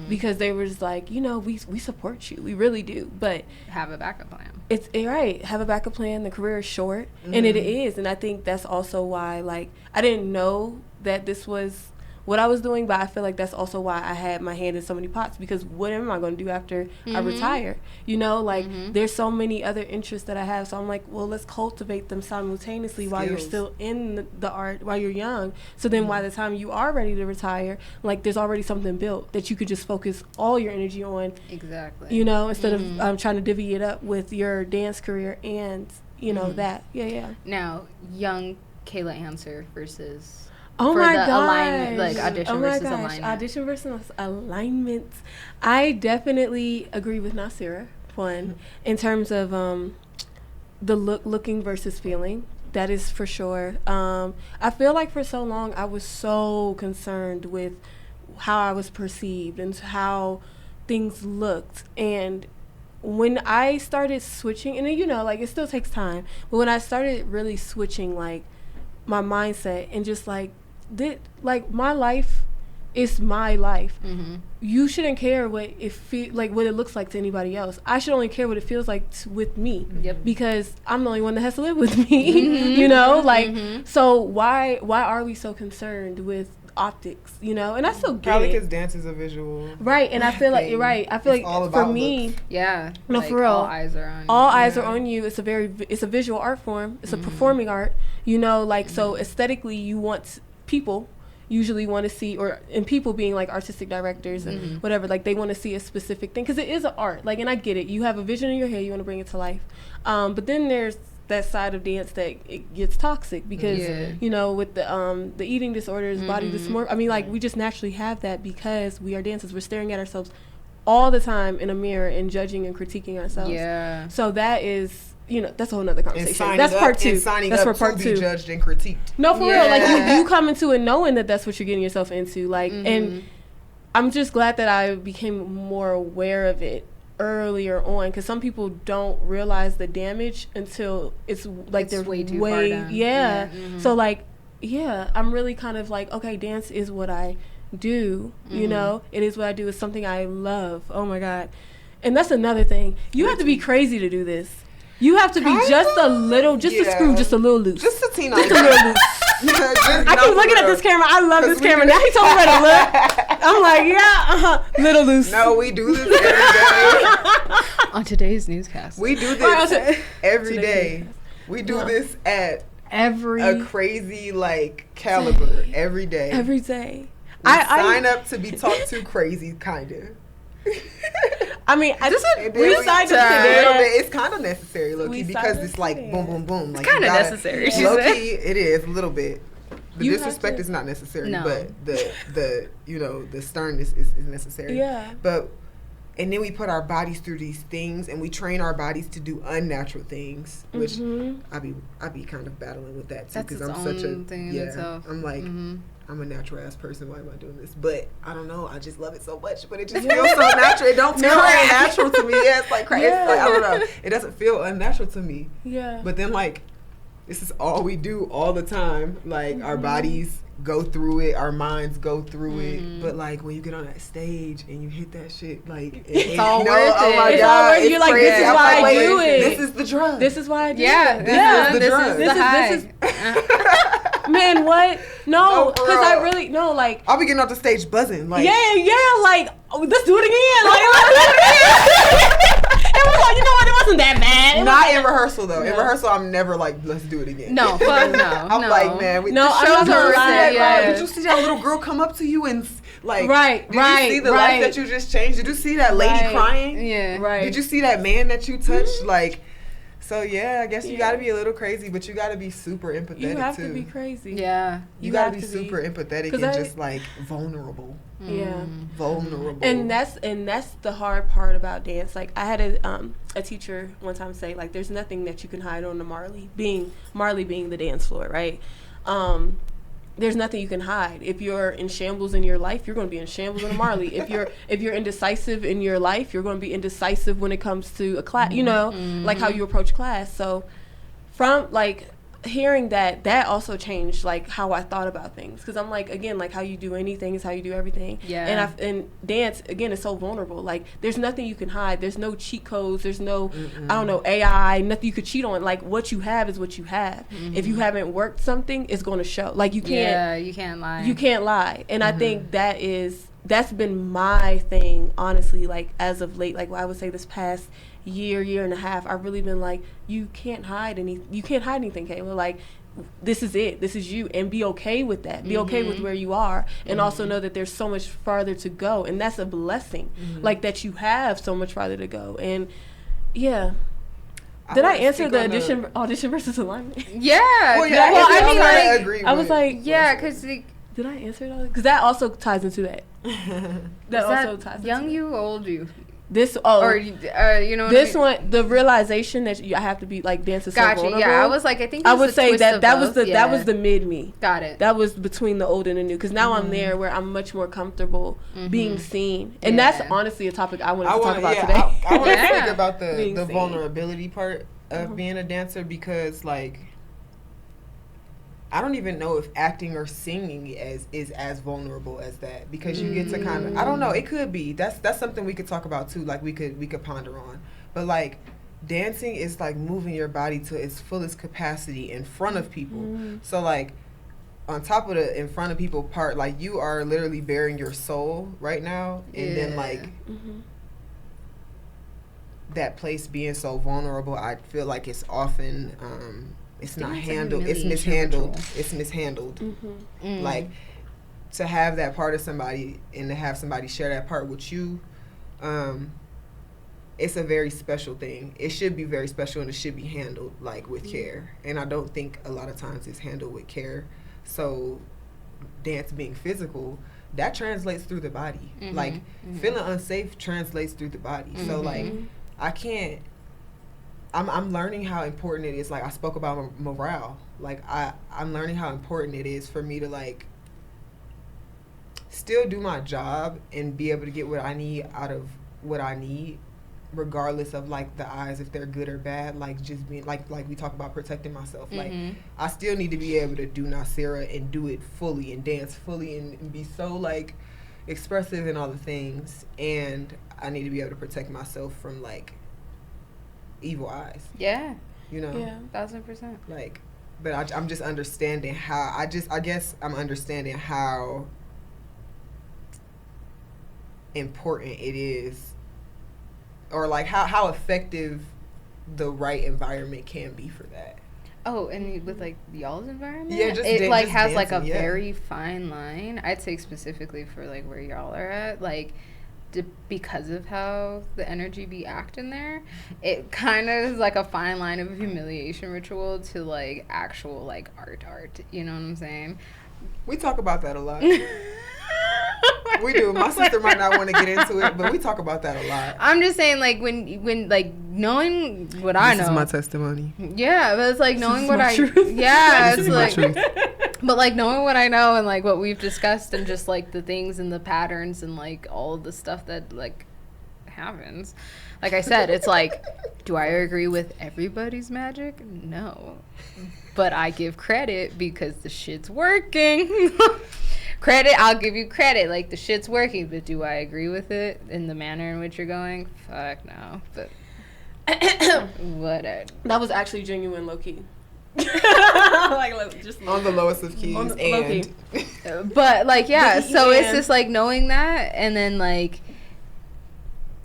because they were just like, you know, we support you, we really do, but have a backup plan. It's right. Have a backup plan. The career is short, and it is, and I think that's also why, like, I didn't know that this was what I was doing, but I feel like that's also why I had my hand in so many pots, because what am I going to do after I retire? You know, like, there's so many other interests that I have, so I'm like, well, let's cultivate them simultaneously while you're still in the art, while you're young, so then by the time you are ready to retire, like, there's already something built that you could just focus all your energy on. Exactly. You know, instead of trying to divvy it up with your dance career and, you know, that. Yeah. Now, young Kayla Answer versus... Oh for my the gosh. Like audition versus alignment. Audition versus alignment. I definitely agree with Nasira, one, in terms of the looking versus feeling. That is for sure. I feel like for so long I was so concerned with how I was perceived and how things looked. And when I started switching, and you know, like, it still takes time, but when I started really switching, like, my mindset and just like my life is my life. You shouldn't care what what it looks like to anybody else. I should only care what it feels like with me, because I'm the only one that has to live with me. You know, like, so why are we so concerned with optics, you know? And I still get probably it, because dance is a visual, right? And I feel like you're right. I feel it's like for me, looks. No, like, for real, all eyes are on you. All eyes are on you. It's a visual art form. It's a performing art, you know, like, so aesthetically people usually want to see, and people being like artistic directors and whatever, like, they want to see a specific thing, because it is an art, like, and I get it, you have a vision in your head, you want to bring it to life, but then there's that side of dance that it gets toxic, because you know, with the eating disorders, body dysmorphia, I mean, like, we just naturally have that because we are dancers. We're staring at ourselves all the time in a mirror and judging and critiquing ourselves. So that is, you know, that's a whole nother conversation. That's part two. That's for part two. Be judged and critiqued. No, for real. Like, you come into it knowing that that's what you're getting yourself into. Like, and I'm just glad that I became more aware of it earlier on, because some people don't realize the damage until it's like they're way too far down. So like, I'm really kind of like, okay, dance is what I do. You know, it is what I do. It's something I love. Oh my God. And that's another thing. You have to be crazy to do this. You have to be just a little, just a screw, just a little loose. Just a teeny. Just a little loose. I keep looking at this camera. I love this camera. Now he told me where to look. I'm like, little loose. No, we do this every day. On today's newscast. We do this every day. We do this at a crazy, like, caliber every day. Every day. I sign up to be talked to crazy, kind of. I mean, we signed up to it's kind of necessary, low-key, because it's like boom, boom, boom. Like, it's kind of necessary. Low-key, it is a little bit. The disrespect is not necessary, but the you know, the sternness is necessary. But and then we put our bodies through these things, and we train our bodies to do unnatural things, which I be kind of battling with that too, because I'm such a thing in itself. I'm like. I'm a natural ass person. Why am I doing this? But I don't know. I just love it so much. But it just feels so natural. It don't feel unnatural to me. Yeah, it's like crazy. Like, I don't know. It doesn't feel unnatural to me. Yeah. But then, like, this is all we do all the time. Like, our bodies go through it. Our minds go through it. But, like, when you get on that stage and you hit that shit, like, it's all worth it. Oh my it's God, all worth it. You're like, this is why I do it. This is the drug. This is why I do it. Yeah. This is the drug. This is man, what? No, because I really, no, like. I'll be getting off the stage buzzing. Like, like, let's do it again. Like, let's do it again. It was like, you know what? It wasn't that bad. Not in rehearsal, though. In rehearsal, I'm never like, let's do it again. No, fuck no. I'm like, man, I'm not gonna lie. Did you see that little girl come up to you and, like, did you see the life that you just changed? Did you see that lady crying? Yeah. Right. Did you see that man that you touched? Like, so, yeah, I guess you got to be a little crazy, but you got to be super empathetic, too. You have to be crazy. Yeah. You got to be super empathetic and just, like, vulnerable. Yeah. Vulnerable. And that's the hard part about dance. Like, I had a teacher one time say, like, there's nothing that you can hide on the Marley being the dance floor, right? There's nothing you can hide. If you're in shambles in your life, you're going to be in shambles in a Marley. If you're indecisive in your life, you're going to be indecisive when it comes to a class, you know, like how you approach class. So from, like, hearing that also changed like how I thought about things, because I'm like, again, like how you do anything is how you do everything. Yeah. And dance again is so vulnerable. Like there's nothing you can hide. There's no cheat codes. There's no I don't know, AI. Nothing you could cheat on. Like what you have is what you have. If you haven't worked something, it's going to show. Like you can't. Yeah, you can't lie. You can't lie. And I think that's been my thing, honestly. Like as of late, like I would say this past year and a half, I've really been like, you can't hide anything, Kayla. Like this is it, this is you, and be okay with that. Be okay with where you are, and also know that there's so much farther to go, and that's a blessing. Like that you have so much farther to go. And yeah, did I answer the audition versus alignment? Yeah. Well, yeah, well, I mean, like, agree I was like, yeah, because did I answer it all? Because that also ties into that. That also ties into young you, old you. This or you know this one, the realization that I have to be like dancing so vulnerable. Yeah, I was like, I think I would say that was the mid me. Got it. That was between the old and the new, because now I'm there where I'm much more comfortable being seen, and that's honestly a topic I wanted to talk about today. I want to speak about the vulnerability part of being a dancer, because like I don't even know if acting or singing is as vulnerable as that, because you get to kind of, I don't know, it could be. That's something we could talk about too, like we could ponder on. But like dancing is like moving your body to its fullest capacity in front of people. So like on top of the in front of people part, like you are literally bearing your soul right now, and then like that place being so vulnerable, I feel like it's often it's not handled. It's mishandled. It's mishandled. Like to have that part of somebody and to have somebody share that part with you, it's a very special thing. It should be very special, and it should be handled like with care. And I don't think a lot of times it's handled with care. So dance being physical, that translates through the body. Like feeling unsafe translates through the body. So like I can't. I'm learning how important it is. Like I spoke about morale. Like I'm learning how important it is for me to like still do my job and be able to get what I need out of what I need, regardless of like the eyes, if they're good or bad. Like just being like we talk about protecting myself. Like I still need to be able to do Nasira and do it fully and dance fully and be so like expressive and all the things. And I need to be able to protect myself from like evil eyes. Yeah. You know? Yeah. 1000%. Like, but I'm just understanding how, I guess I'm understanding how important it is, or like how effective the right environment can be for that. Oh, and with like y'all's environment, yeah, just it like just has dancing, like a very fine line. I'd say specifically for like where y'all are at, like because of how the energy be acting there, it kind of is like a fine line of humiliation ritual to like actual like art. You know what I'm saying? We talk about that a lot. We do. My sister might not want to get into it, but we talk about that a lot. I'm just saying, like when like knowing what I know. This is my testimony. Yeah, but it's like knowing what truth. Yeah, this it's like. truth. But like knowing what I know and like what we've discussed and just like the things and the patterns and like all of the stuff that like happens. Like I said, it's like, do I agree with everybody's magic? No. But I give credit because the shit's working. I'll give you credit. Like the shit's working, but do I agree with it in the manner in which you're going? Fuck no. But whatever. That was actually genuine, low key. Like just on the lowest of keys, and but like yeah, so it's just like knowing that, and then like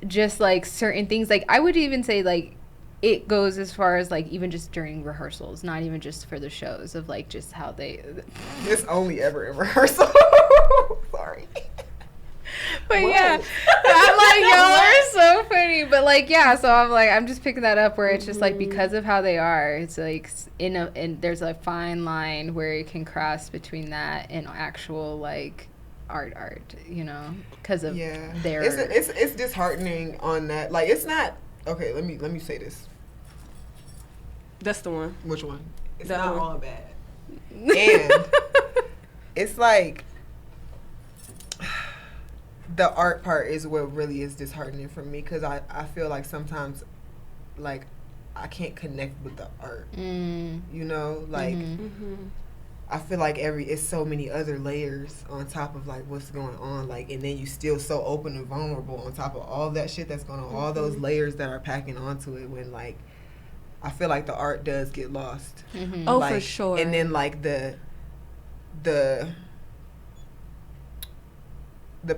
just like certain things, like I would even say like it goes as far as like even just during rehearsals, not even just for the shows, of like just how they it's only ever in rehearsal. Sorry. But yeah, I'm like, y'all are so funny. But like, yeah, so I'm like, I'm just picking that up where it's just like because of how they are, it's like and there's a fine line where it can cross between that and actual like art, you know, because of their. It's disheartening on that. Like it's not okay. Let me say this. That's the one. Which one? It's that not one. all bad. And it's like. The art part is what really is disheartening for me, because I feel like sometimes like I can't connect with the art. Mm. You know, like I feel like it's so many other layers on top of like what's going on, like, and then you still so open and vulnerable on top of all that shit that's going on, all those layers that are packing onto it. When like I feel like the art does get lost. Oh, like, for sure. And then like the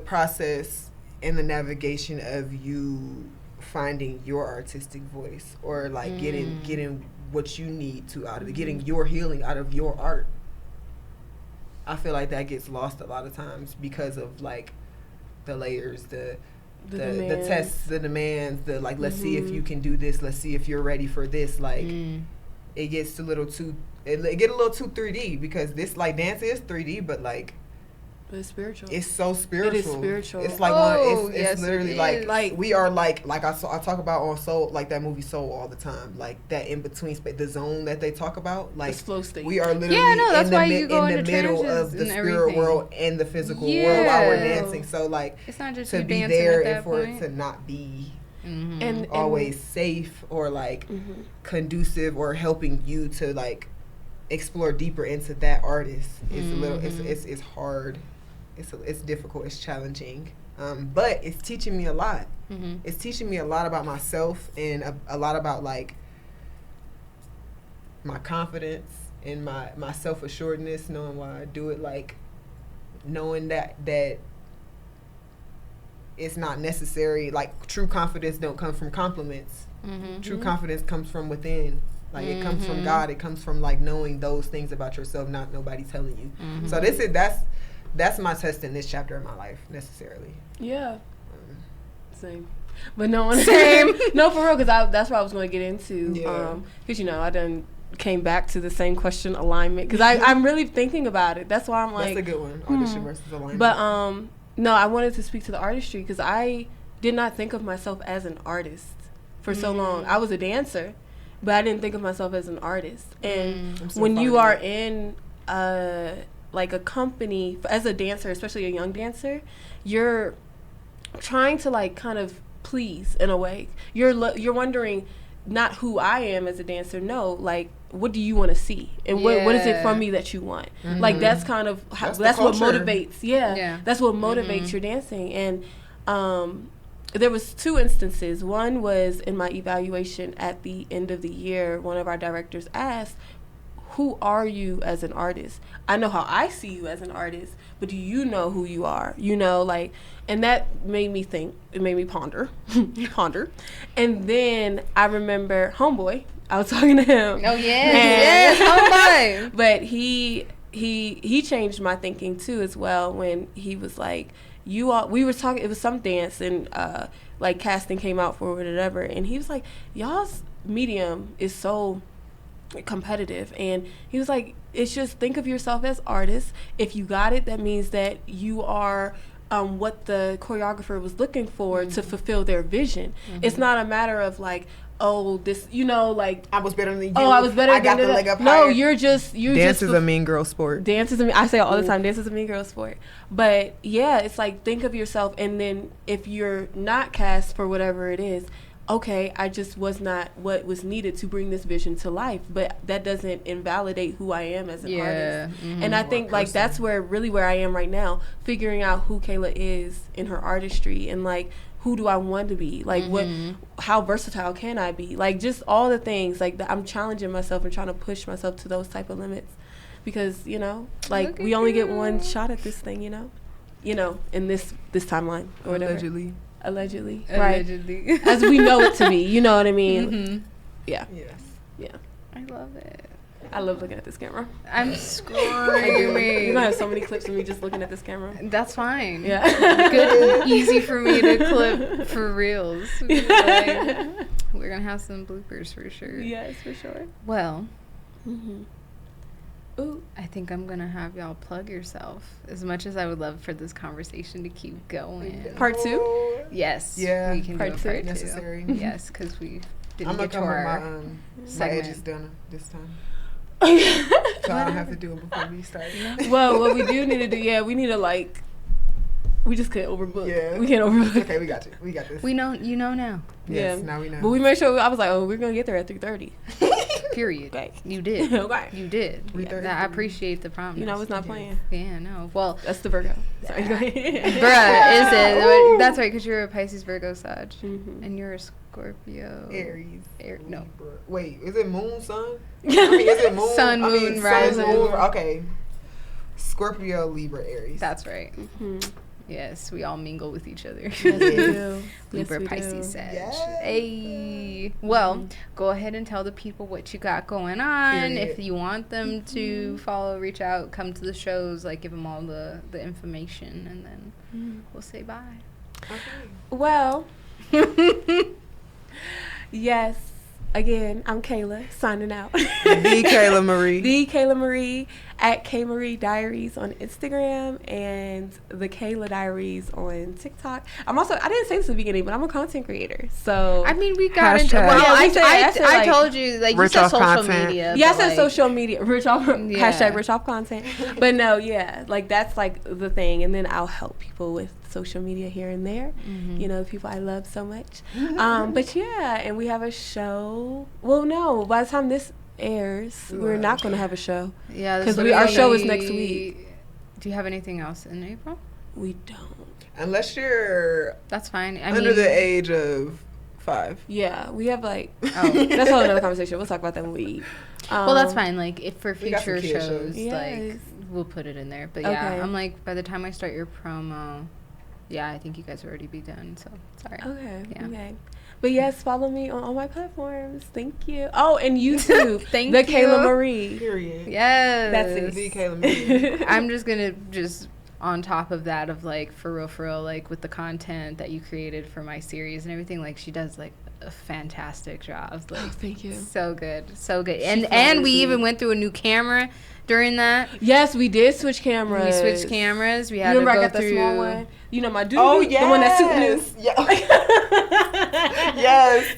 process and the navigation of you finding your artistic voice, or like getting what you need to out of it, getting your healing out of your art. I feel like that gets lost a lot of times because of like the layers, the tests, the demands, the like, let's see if you can do this, let's see if you're ready for this. Like it gets a little too 3D, because this like dance is 3D, but like it's spiritual. It's so spiritual. It is spiritual. It's like it's literally like we are like I talk about on Soul, like that movie Soul all the time, like that in between space, the zone that they talk about, like the flow state. We are literally that's why in you go the into middle of the spirit world and the physical world while we're dancing. So like it's not just to be there and for it to not be and always safe or like conducive or helping you to like explore deeper into that artist is a little it's hard. It's difficult. It's challenging, but it's teaching me a lot. It's teaching me a lot about myself and a lot about like my confidence and my self-assuredness, knowing why I do it, like knowing that it's not necessary. Like true confidence don't come from compliments. True confidence comes from within. Like it comes from God. It comes from like knowing those things about yourself, not nobody telling you. So that's my test in this chapter of my life, necessarily. Yeah. Same. But no one same. No, for real, because that's what I was going to get into. Because I done came back to the same question, alignment. Because I'm really thinking about it. That's why I'm like, that's a good one. Audition versus alignment. But no, I wanted to speak to the artistry because I did not think of myself as an artist for so long. I was a dancer, but I didn't think of myself as an artist. And when you are in like a company as a dancer, especially a young dancer, you're trying to like kind of please in a way. You're wondering not who I am as a dancer, no, like what do you want to see and what is it from me that you want? Like that's kind of that's what motivates. That's what motivates your dancing. And there was 2 instances. One was in my evaluation at the end of the year. One of our directors asked, who are you as an artist? I know how I see you as an artist, but do you know who you are? Like, and that made me think. It made me ponder. And then I remember Homeboy. I was talking to him. Oh, yes, Homeboy. But he changed my thinking, too, as well, when he was like, we were talking, it was some dance, and, like, casting came out for it or whatever, and he was like, y'all's medium is so competitive. And he was like, it's just think of yourself as artists. If you got it, that means that you are what the choreographer was looking for to fulfill their vision. It's not a matter of like, oh, this, like I was better than you. Oh, I was better. I got the leg up No, higher. you're just dance is a mean girl sport. I say it all the time, dance is a mean girl sport. But yeah, it's like think of yourself, and then if you're not cast for whatever it is, okay, I just was not what was needed to bring this vision to life, but that doesn't invalidate who I am as an artist. And I think like that's where I am right now, figuring out who Kayla is in her artistry, and like who do I want to be, like how versatile can I be, like just all the things like that. I'm challenging myself and trying to push myself to those type of limits, because like we only get one shot at this thing, in this timeline or whatever. Allegedly. Right. As we know it to be, you know what I mean? Yeah. Yes. Yeah. I love it. I love looking at this camera. I'm screaming. You're gonna have so many clips of me just looking at this camera. That's fine. Yeah. Good, easy for me to clip for reels. Like, we're gonna have some bloopers for sure. Yes, for sure. Well, ooh, I think I'm gonna have y'all plug yourself. As much as I would love for this conversation to keep going. Part 2? Yes. Yeah. We can part do a two. part 2. Necessary. Yes, because we didn't get to I'm our gonna come with my edges done this time. So I don't have to do it before we start. Well, what we do need to do, we need to We just couldn't overbook. Yeah. We can't overbook. Okay, we got you. We got this. We know, you know now. Yes, Yeah. now we know. But we made sure. I was like, oh, we're gonna get there at 3:30. Period. Okay. You did. Okay. You did. I appreciate the promise. You know, it's not playing. Yeah, no. Well, That's the Virgo. Sorry, go ahead. bruh, is it? That's right, because you're a Pisces, Virgo, Sag, Mhm. and you're a Scorpio. Aries. No. Libra. Wait, is it moon, sun? I mean, is it moon? Sun, moon, rising. moon. Okay. Scorpio, Libra, Aries. That's right. Mhm. Yes, we all mingle with each other. Yes, we do. Libra, Yes, we Pisces, do. Sag. Yes. Hey. Well, go ahead and tell the people what you got going on. Period. If you want them to follow, reach out, come to the shows, like give them all the information, and then we'll say bye. Okay. Well, yes. Again, I'm Kayla, signing out. The Kayla Marie. The Kayla Marie at K Marie Diaries on Instagram and the Kayla Diaries on TikTok. I didn't say this at the beginning, but I'm a content creator. So I mean, we got into. Hashtag. Well, Yeah, I, we said- I, I said, I like, told you, like, you rich said off social content. media. yeah, I but, said like, social media, rich off, Yeah. hashtag rich off content. But no, yeah, like that's like the thing. And then I'll help people with social media here and there. You know, people I love so much. But yeah, and we have a show. Well, no, by the time this airs, we're not going to have a show. Yeah, 'Cause this our will show is be- next week. Do you have anything else in April? We don't. Unless you're That's fine. I under mean, the age of 5. Yeah, we have like, Oh. that's a whole other conversation. We'll talk about that when we eat. Well, that's fine. Like, if for We got some future kid shows, shows. Yes. like, we'll put it in there. But yeah, Okay. I'm like, by the time I start your promo, yeah, I think you guys will already be done. So it's all right. Okay. Yeah. Okay. But yes, follow me on all my platforms. Thank you. Oh, and YouTube. Thank the you. Kayla Marie. Period. Yes. That's it. The Kayla Marie. I'm just gonna on top of that of like for real, like with the content that you created for my series and everything, like she does like a fantastic job. Like, Oh, thank you. So good. She And follows we me. even went through a new camera during that. Yes, we did switch cameras. We switched cameras. We You had to remember go I got through the small one? You know my dude. Oh, yes. The one that suit knew. Yes.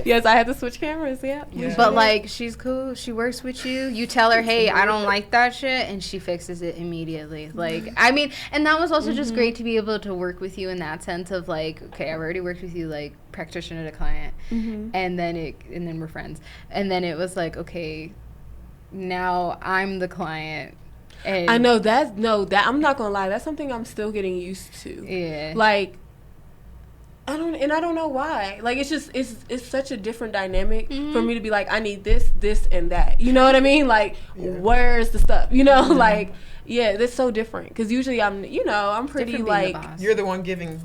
Yes, I had to switch cameras. Yeah. Yeah. But like she's cool. She works with you. You tell her, "Hey, I don't like that shit," and she fixes it immediately. Like, I mean, and that was also just great to be able to work with you in that sense of like, okay, I've already worked with you like practitioner to client, and then we're friends, and then it was like, okay, now I'm the client. And I know that I'm not gonna lie. That's something I'm still getting used to. Yeah. Like, I don't know why. Like, it's such a different dynamic for me to be like, I need this, and that. You know what I mean? Like, where's the stuff? You know, like, yeah, that's so different. Because usually I'm pretty Different being like, the boss. You're the one giving.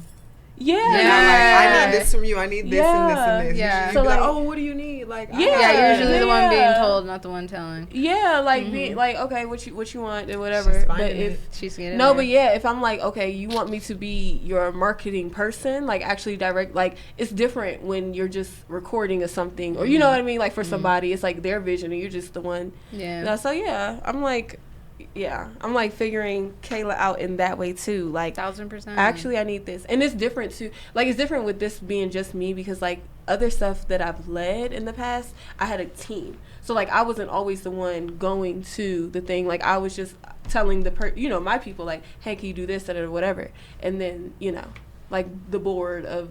yeah. And I'm like, I need this from you. I need this and this and this. Yeah. So So, like, like- oh, what do you need? Like, Yeah. Yeah, you're usually the one being Yeah. told, not the one telling. Yeah, like being like, okay, what you want and whatever. She's But finding if it. She's getting no, there. but yeah, if I'm like, okay, you want me to be your marketing person, like actually direct, like it's different when you're just recording or something, or you know what I mean, like for somebody, it's like their vision and you're just the one. Yeah. So yeah, I'm like figuring Kayla out in that way too. Like 1000%. actually, I need this, and it's different too. Like it's different with this being just me because like other stuff that I've led in the past, I had a team. So like I wasn't always the one going to the thing. Like I was just telling my people like, hey, can you do this or whatever, and then like the board of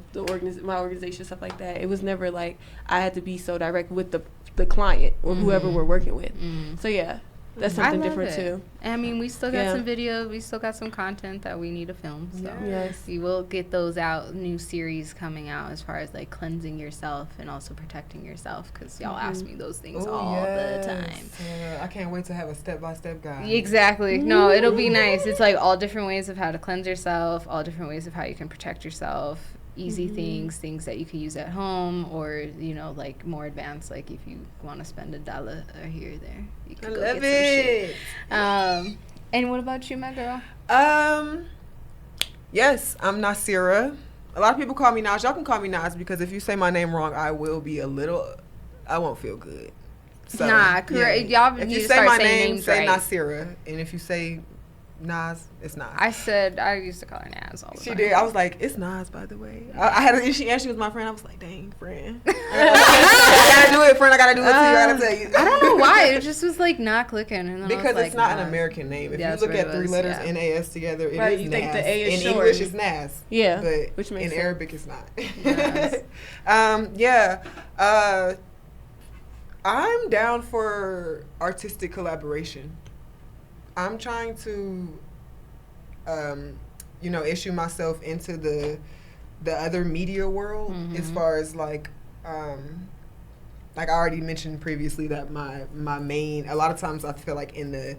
my organization, stuff like that. It was never like I had to be so direct with the client or whoever we're working with. So yeah. That's something I love different it. too. I mean, we still got Yeah. some videos. We still got some content that we need to film. So Yes. we will get those out. New series coming out as far as like cleansing yourself and also protecting yourself because y'all ask me those things all the time. Yeah, I can't wait to have a step-by-step guide. Exactly. No, it'll be nice. It's like all different ways of how to cleanse yourself, all different ways of how you can protect yourself. Easy things that you can use at home, or like more advanced, like if you want to spend $1 or here or there, you I can go love get some shit. it. And what about you, my girl? Yes, I'm Nasira. A lot of people call me Nas. Y'all can call me Nas because if you say my name wrong, I won't feel good. So, Nah, correct. Y'all if need you to say start my saying name, names say right. Nasira, and if you say Nas. It's Nas. I used to call her Nas all the time. She did. I was like, it's Nas, by the way. I had and she was my friend. I was like, dang, friend. I gotta do it, friend. I gotta do it too. I gotta tell you. I don't know why. It just was like not clicking. And then because it's not an American name. If you look at 3 letters NAS together, it is you Nas. think the A is in short. English, it's Nas. Yeah, but which makes in sense. Arabic, it's not. I'm down for artistic collaboration. I'm trying to, issue myself into the other media world as far as like I already mentioned previously that my main, a lot of times I feel like in the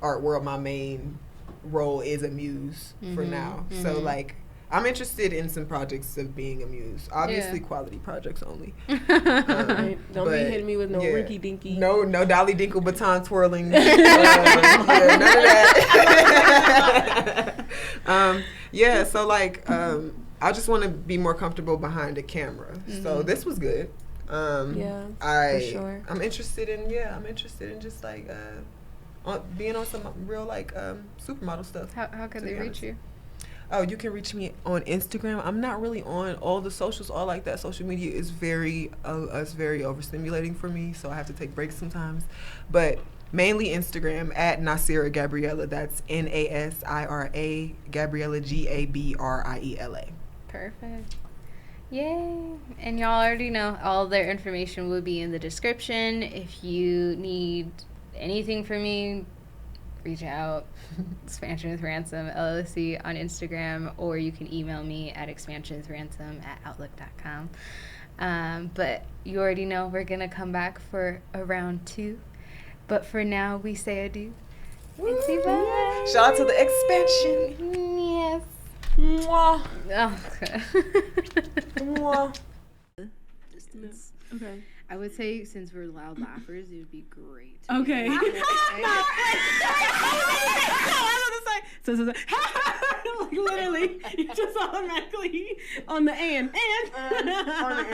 art world, my main role is a muse for now. So like, I'm interested in some projects of being a muse. Obviously, quality projects only. Don't be hitting me with no rinky dinky. No Dolly Dinkle baton twirling. None of that. So like, I just want to be more comfortable behind a camera. So this was good. For sure. I'm interested in just like being on some real like supermodel stuff. How can they reach you? Oh, you can reach me on Instagram. I'm not really on all the socials, all like that. Social media is very overstimulating for me, so I have to take breaks sometimes. But mainly Instagram at Nasira Gabriella. That's Nasira Gabriella Gabriela. Perfect. Yay. And y'all already know all their information will be in the description. If you need anything from me, reach out. Expansion with Ransom LLC on Instagram, or you can email me at expansionwithransom@outlook.com. But you already know we're going to come back for a round 2. But for now, we say adieu. And say bye. Shout out to the expansion. Yes. Mwah. Oh, Mwah. Distance. Okay. I would say since we're loud laughers, it would be great. Okay. So, like literally, you just automatically on the and. On the